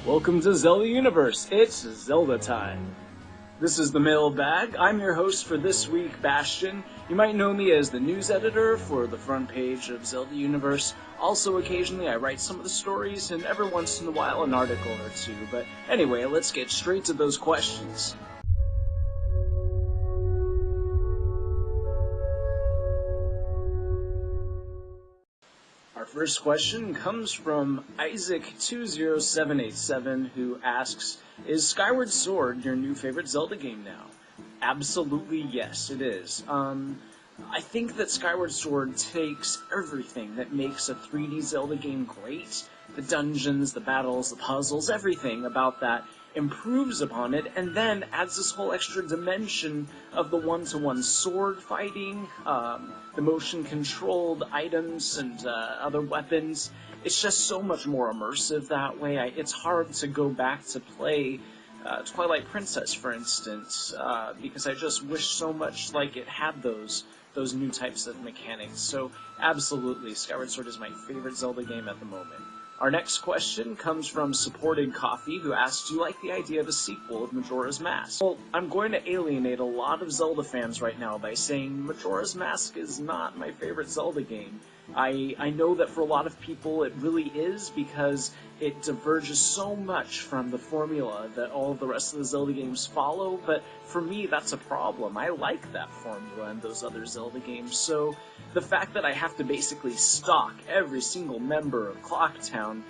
Welcome to Zelda Universe, it's Zelda time. This is the Mailbag. I'm your host for this week, Bastian. You might know me as the news editor for the front page of Zelda Universe. Also, occasionally I write some of the stories, and every once in a while an article or two. But anyway, let's get straight to those questions. Our first question comes from Isaac20787, who asks, is Skyward Sword your new favorite Zelda game now? Absolutely yes, it is. I think that Skyward Sword takes everything that makes a 3D Zelda game great. The dungeons, the battles, the puzzles, everything about that improves upon it, and then adds this whole extra dimension of the one-to-one sword fighting, the motion-controlled items and other weapons. It's just so much more immersive that way. It's hard to go back to play Twilight Princess, for instance, because I just wish so much like it had those new types of mechanics. So absolutely, Skyward Sword is my favorite Zelda game at the moment. Our next question comes from Supported Coffee, who asks, do you like the idea of a sequel of Majora's Mask? Well, I'm going to alienate a lot of Zelda fans right now by saying Majora's Mask is not my favorite Zelda game. I know that for a lot of people it really is, because it diverges so much from the formula that all of the rest of the Zelda games follow, but for me that's a problem. I like that formula and those other Zelda games, so the fact that I have to basically stalk every single member of Clocktown,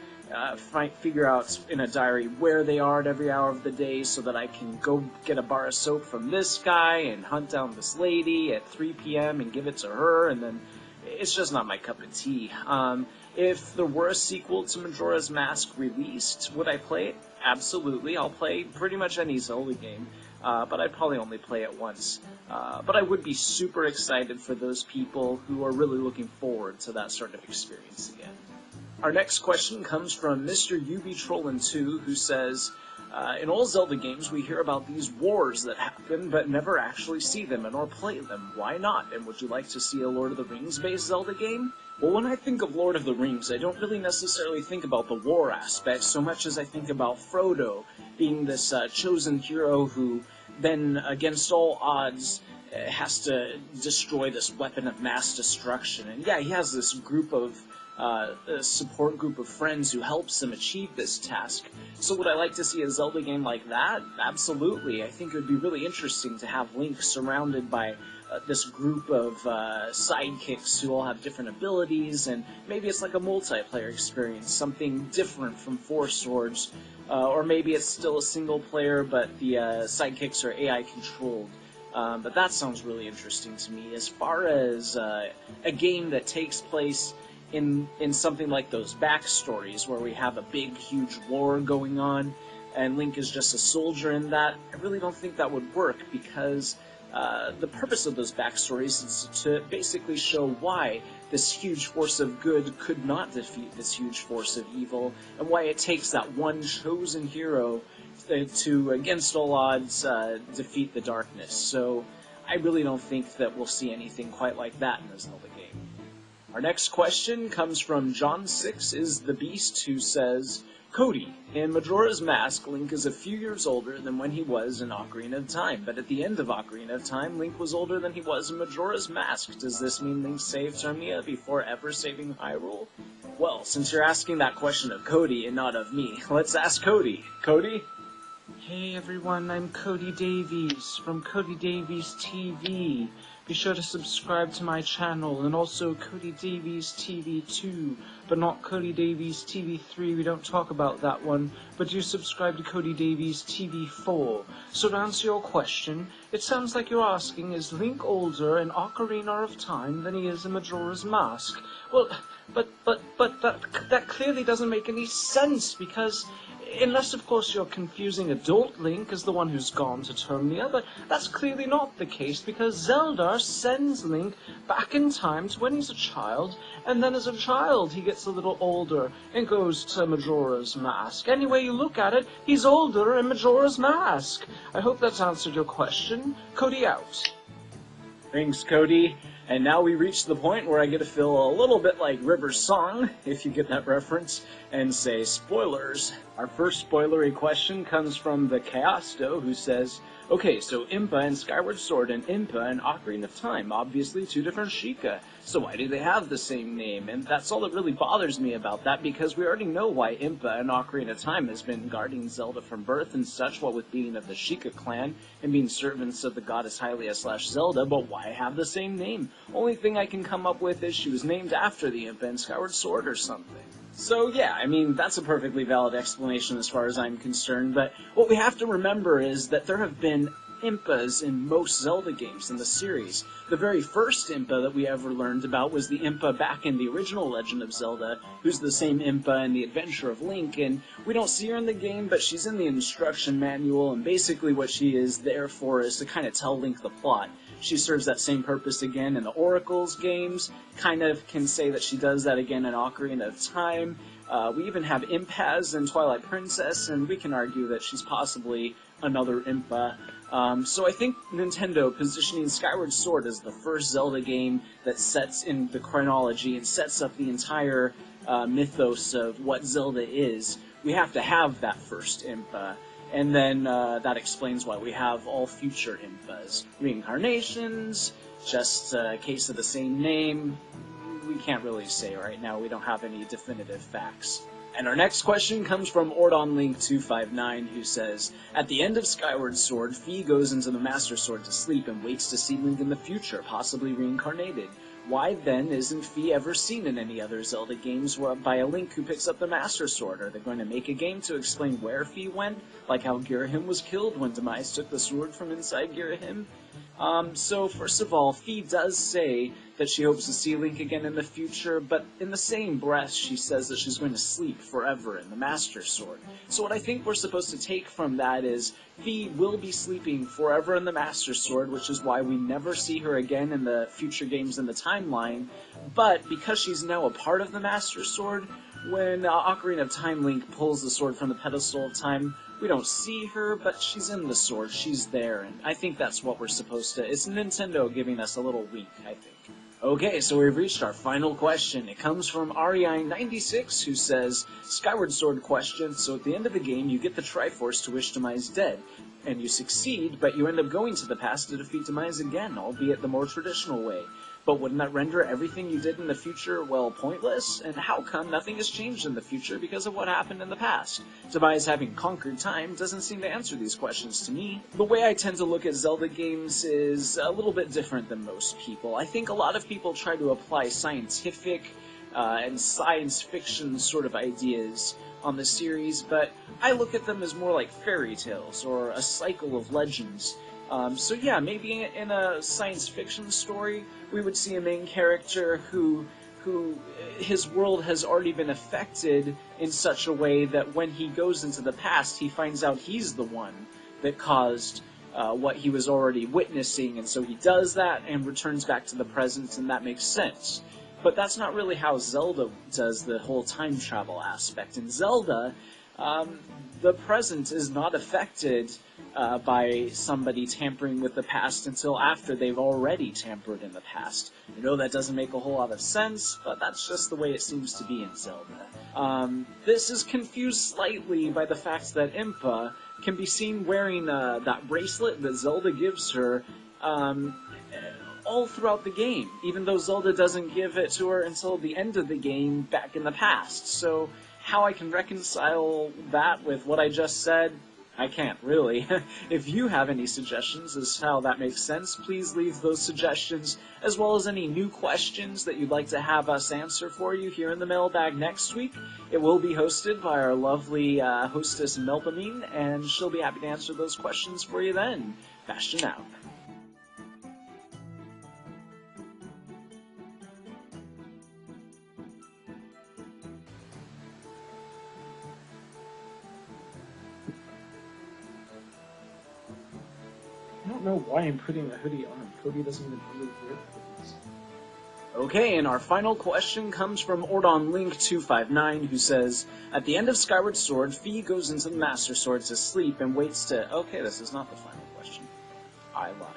figure out in a diary where they are at every hour of the day so that I can go get a bar of soap from this guy and hunt down this lady at 3 p.m. and give it to her, and then it's just not my cup of tea. If there were a sequel to Majora's Mask released, would I play it? Absolutely. I'll play pretty much any Zelda game, but I'd probably only play it once. But I would be super excited for those people who are really looking forward to that sort of experience again. Our next question comes from Mr. UBTrollin2, who says, in all Zelda games, we hear about these wars that happen, but never actually see them and or play them. Why not? And would you like to see a Lord of the Rings-based Zelda game? Well, when I think of Lord of the Rings, I don't really necessarily think about the war aspect so much as I think about Frodo being this chosen hero who then, against all odds, has to destroy this weapon of mass destruction. And yeah, he has this group of a support group of friends who helps him achieve this task. So would I like to see a Zelda game like that? Absolutely. I think it would be really interesting to have Link surrounded by this group of sidekicks who all have different abilities, and maybe it's like a multiplayer experience, something different from Four Swords, or maybe it's still a single player, but the sidekicks are AI controlled. But that sounds really interesting to me. As far as a game that takes place in something like those backstories where we have a big, huge war going on, and Link is just a soldier in that, I really don't think that would work, because the purpose of those backstories is to basically show why this huge force of good could not defeat this huge force of evil, and why it takes that one chosen hero to, against all odds, defeat the darkness. So I really don't think that we'll see anything quite like that in a Zelda game. Our next question comes from John6 is the Beast, who says, Cody, in Majora's Mask, Link is a few years older than when he was in Ocarina of Time, but at the end of Ocarina of Time, Link was older than he was in Majora's Mask. Does this mean Link saved Termina before ever saving Hyrule? Well, since you're asking that question of Cody and not of me, let's ask Cody. Cody? Hey everyone, I'm Cody Davies from Cody Davies TV. Be sure to subscribe to my channel, and also Cody Davies TV 2, but not Cody Davies TV 3, we don't talk about that one, but do subscribe to Cody Davies TV 4. So to answer your question, it sounds like you're asking, is Link older in Ocarina of Time than he is in Majora's Mask? Well, but that clearly doesn't make any sense, because unless, of course, you're confusing adult Link as the one who's gone to Termina, but that's clearly not the case, because Zelda sends Link back in time to when he's a child, and then as a child he gets a little older and goes to Majora's Mask. Any way you look at it, he's older in Majora's Mask. I hope that's answered your question. Cody out. Thanks, Cody. And now we reach the point where I get to feel a little bit like River's song, if you get that reference, and say spoilers. Our first spoilery question comes from the Chaosto, who says, okay, so Impa and Skyward Sword and Impa and Ocarina of Time, obviously two different Sheikah. So why do they have the same name? And that's all that really bothers me about that, because we already know why Impa and Ocarina of Time has been guarding Zelda from birth and such, what with being of the Sheikah clan and being servants of the goddess Hylia/Zelda, but why have the same name? Only thing I can come up with is she was named after the Impa and Skyward Sword or something. So yeah, I mean, that's a perfectly valid explanation as far as I'm concerned, but what we have to remember is that there have been Impas in most Zelda games in the series. The very first Impa that we ever learned about was the Impa back in the original Legend of Zelda, who's the same Impa in the Adventure of Link, and we don't see her in the game, but she's in the instruction manual, and basically what she is there for is to kind of tell Link the plot. She serves that same purpose again in the Oracles games, kind of can say that she does that again in Ocarina of Time. We even have Impas in Twilight Princess, and we can argue that she's possibly another Impa. So I think Nintendo positioning Skyward Sword as the first Zelda game that sets in the chronology and sets up the entire mythos of what Zelda is, we have to have that first Impa. And then that explains why we have all future Impas. Reincarnations, just a case of the same name, we can't really say right now. We don't have any definitive facts. And our next question comes from OrdonLink259, who says, at the end of Skyward Sword, Fi goes into the Master Sword to sleep and waits to see Link in the future, possibly reincarnated. Why then isn't Fi ever seen in any other Zelda games by a Link who picks up the Master Sword? Are they going to make a game to explain where Fi went, like how Girahim was killed when Demise took the sword from inside Girahim? So first of all, Fi does say that she hopes to see Link again in the future, but in the same breath she says that she's going to sleep forever in the Master Sword. So what I think we're supposed to take from that is Fi will be sleeping forever in the Master Sword, which is why we never see her again in the future games in the timeline, but because she's now a part of the Master Sword, when Ocarina of Time Link pulls the sword from the pedestal of time, we don't see her, but she's in the sword, she's there, and I think that's what we're supposed to... It's Nintendo giving us a little wink, I think. Okay, so we've reached our final question. It comes from REI96, who says, Skyward Sword question, so at the end of the game you get the Triforce to wish Demise dead, and you succeed, but you end up going to the past to defeat Demise again, albeit the more traditional way. But wouldn't that render everything you did in the future, well, pointless? And how come nothing has changed in the future because of what happened in the past? Demise having conquered time doesn't seem to answer these questions to me. The way I tend to look at Zelda games is a little bit different than most people. I think a lot of people try to apply scientific and science fiction sort of ideas on the series, but I look at them as more like fairy tales or a cycle of legends. So yeah, maybe in a science fiction story, we would see a main character who his world has already been affected in such a way that when he goes into the past, he finds out he's the one that caused what he was already witnessing, and so he does that and returns back to the present, and that makes sense. But that's not really how Zelda does the whole time travel aspect. In Zelda, the present is not affected by somebody tampering with the past until after they've already tampered in the past. I know that doesn't make a whole lot of sense, but that's just the way it seems to be in Zelda. This is confused slightly by the fact that Impa can be seen wearing that bracelet that Zelda gives her all throughout the game, even though Zelda doesn't give it to her until the end of the game back in the past. So how I can reconcile that with what I just said, I can't, really. If you have any suggestions as to how that makes sense, please leave those suggestions, as well as any new questions that you'd like to have us answer for you here in the mailbag next week. It will be hosted by our lovely hostess Melpamine, and she'll be happy to answer those questions for you then. Bastian out. I don't know why I'm putting a hoodie on. Cody doesn't even really wear hoodies. Okay, and our final question comes from OrdonLink259, who says, at the end of Skyward Sword, Fi goes into the Master Sword to sleep and waits to... Okay, this is not the final question. I lied.